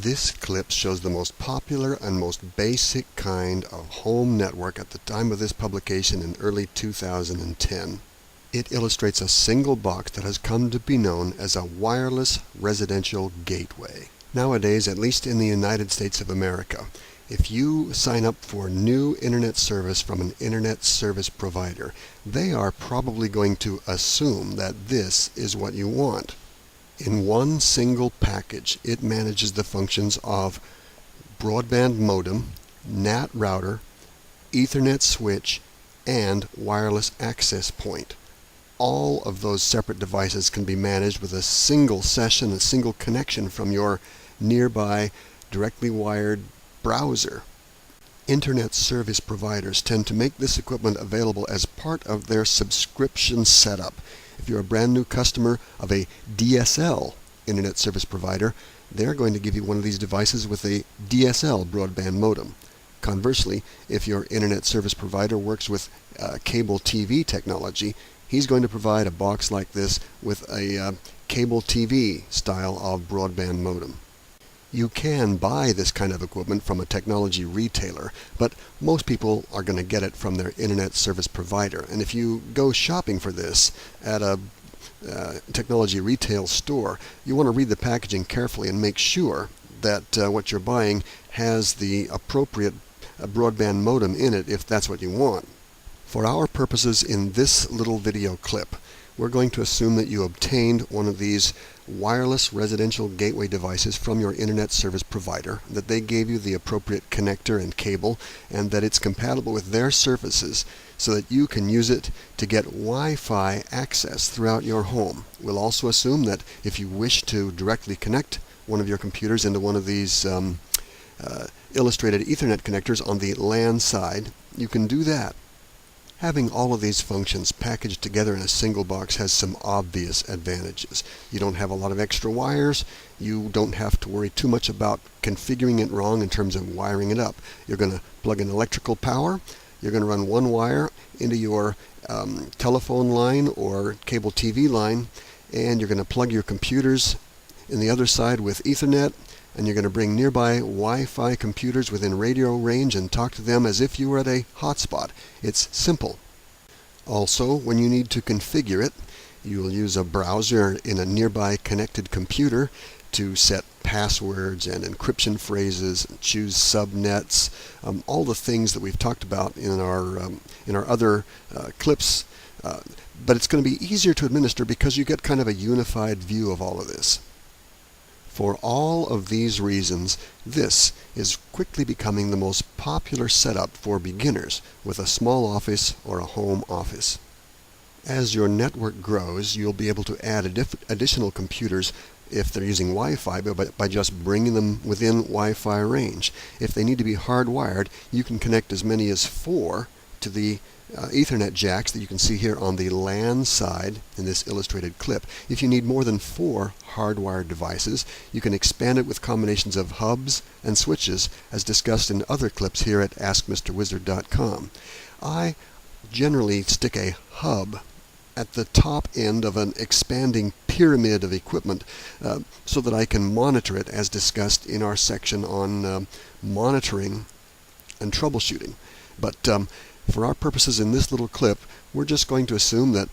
This clip shows the most popular and most basic kind of home network at the time of this publication in early 2010. It illustrates a single box that has come to be known as a wireless residential gateway. Nowadays, at least in the United States of America, if you sign up for new internet service from an internet service provider, they are probably going to assume that this is what you want. In one single package, it manages the functions of broadband modem, NAT router, Ethernet switch, and wireless access point. All of those separate devices can be managed with a single session, a single connection from your nearby directly wired browser. Internet service providers tend to make this equipment available as part of their subscription setup. If you're a brand new customer of a DSL internet service provider, they're going to give you one of these devices with a DSL broadband modem. Conversely, if your internet service provider works with cable TV technology, he's going to provide a box like this with a cable TV style of broadband modem. You can buy this kind of equipment from a technology retailer, but most people are going to get it from their internet service provider. And if you go shopping for this at a technology retail store, you want to read the packaging carefully and make sure that what you're buying has the appropriate broadband modem in it if that's what you want. For our purposes in this little video clip, we're going to assume that you obtained one of these wireless residential gateway devices from your internet service provider, that they gave you the appropriate connector and cable, and that it's compatible with their services so that you can use it to get Wi-Fi access throughout your home. We'll also assume that if you wish to directly connect one of your computers into one of these illustrated Ethernet connectors on the LAN side, you can do that. Having all of these functions packaged together in a single box has some obvious advantages. You don't have a lot of extra wires. You don't have to worry too much about configuring it wrong in terms of wiring it up. You're going to plug in electrical power. You're going to run one wire into your telephone line or cable TV line, and you're going to plug your computers in the other side with Ethernet, and you're going to bring nearby Wi-Fi computers within radio range and talk to them as if you were at a hotspot. It's simple. Also, when you need to configure it, you will use a browser in a nearby connected computer to set passwords and encryption phrases, and choose subnets, all the things that we've talked about in our other clips. But it's going to be easier to administer because you get kind of a unified view of all of this. For all of these reasons, this is quickly becoming the most popular setup for beginners with a small office or a home office. As your network grows, you'll be able to add additional computers if they're using Wi-Fi by just bringing them within Wi-Fi range. If they need to be hardwired, you can connect as many as 4 to the Ethernet jacks that you can see here on the LAN side in this illustrated clip. If you need more than 4 hardwired devices, you can expand it with combinations of hubs and switches as discussed in other clips here at AskMisterWizard.com. I generally stick a hub at the top end of an expanding pyramid of equipment so that I can monitor it as discussed in our section on monitoring and troubleshooting. But for our purposes in this little clip, we're just going to assume that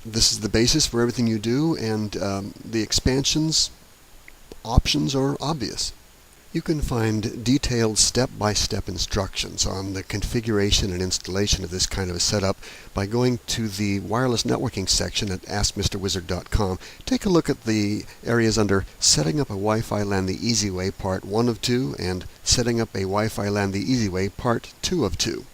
this is the basis for everything you do, and the expansions options are obvious. You can find detailed step-by-step instructions on the configuration and installation of this kind of a setup by going to the wireless networking section at AskMisterWizard.com. Take a look at the areas under Setting up a Wi-Fi LAN the Easy Way Part 1 of 2 and Setting up a Wi-Fi LAN the Easy Way Part 2 of 2.